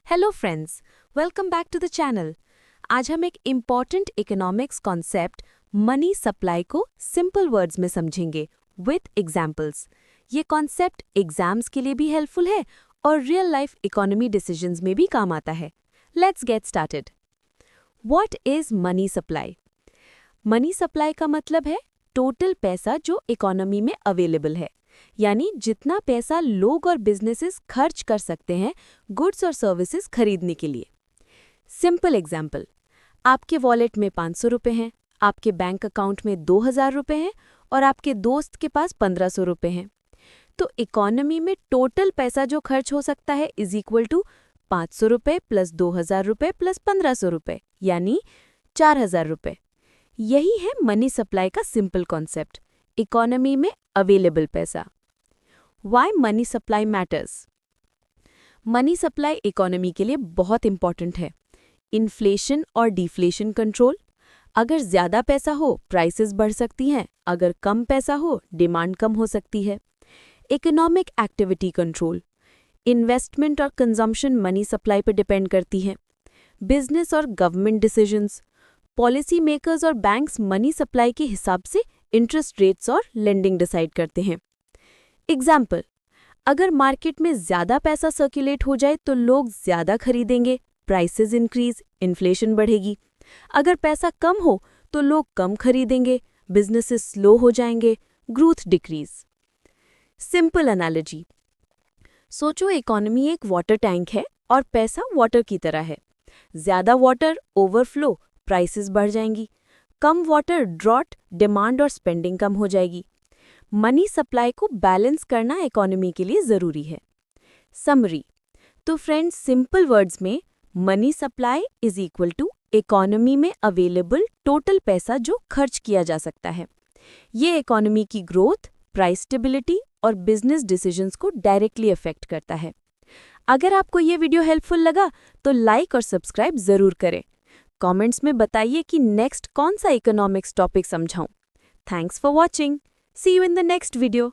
Hello friends, welcome back to the channel. आज हम एक important economics concept money supply को सिंपल वर्ड्स में समझेंगे विथ एग्जाम्पल्स। ये कॉन्सेप्ट एग्जाम्स के लिए भी हेल्पफुल है और रियल लाइफ इकोनॉमी डिसीजंस में भी काम आता है। Let's get started. What is money supply? Money supply का मतलब है टोटल पैसा जो इकोनॉमी में अवेलेबल है, यानी जितना पैसा लोग और बिजनेसेस खर्च कर सकते हैं गुड्स और सर्विसेज खरीदने के लिए। सिंपल एग्जाम्पल, आपके वॉलेट में 500 रुपये हैं, आपके बैंक अकाउंट में 2000 रुपये हैं और आपके दोस्त के पास 1500 रुपये हैं। तो इकोनॉमी में टोटल पैसा जो खर्च हो सकता है इज इक्वल टू 500 रुपये प्लस 2000 रुपये प्लस 1500 रुपये, यानी 4000 रुपये। यही है मनी सप्लाई का सिंपल कॉन्सेप्ट, इकोनॉमी में अवेलेबल पैसा। Why money supply matters? Money supply economy के लिए बहुत इंपॉर्टेंट है। इन्फ्लेशन और डिफ्लेशन कंट्रोल, अगर ज़्यादा पैसा हो प्राइसेस बढ़ सकती हैं, अगर कम पैसा हो डिमांड कम हो सकती है। इकोनॉमिक एक्टिविटी कंट्रोल, इन्वेस्टमेंट और कंजम्पशन मनी सप्लाई पर डिपेंड करती है। बिजनेस और गवर्नमेंट डिसीजंस, पॉलिसी मेकर्स और बैंक्स मनी सप्लाई के हिसाब से इंटरेस्ट रेट्स और लेंडिंग डिसाइड करते हैं। एग्जाम्पल, अगर मार्केट में ज़्यादा पैसा सर्कुलेट हो जाए तो लोग ज़्यादा खरीदेंगे, प्राइसेस इंक्रीज, इन्फ्लेशन बढ़ेगी। अगर पैसा कम हो तो लोग कम खरीदेंगे, बिजनेसेस स्लो हो जाएंगे, ग्रोथ डिक्रीज। सिंपल एनालॉजी, सोचो इकोनॉमी एक वाटर टैंक है और पैसा वाटर की तरह है। ज़्यादा वाटर ओवरफ्लो, प्राइसेस बढ़ जाएंगी। कम वाटर ड्रॉट, डिमांड और स्पेंडिंग कम हो जाएगी। मनी सप्लाई को बैलेंस करना इकोनॉमी के लिए ज़रूरी है। समरी, तो फ्रेंड्स सिंपल वर्ड्स में money supply is equal to economy में अवेलेबल टोटल पैसा जो खर्च किया जा सकता है। ये इकोनॉमी की ग्रोथ, प्राइस स्टेबिलिटी और बिजनेस डिसीजंस को डायरेक्टली अफेक्ट करता है। अगर आपको ये वीडियो हेल्पफुल लगा तो लाइक और सब्सक्राइब ज़रूर करें। कमेंट्स में बताइए कि नेक्स्ट कौन सा इकोनॉमिक्स टॉपिक समझाऊं। Thanks for watching. See you in the next video.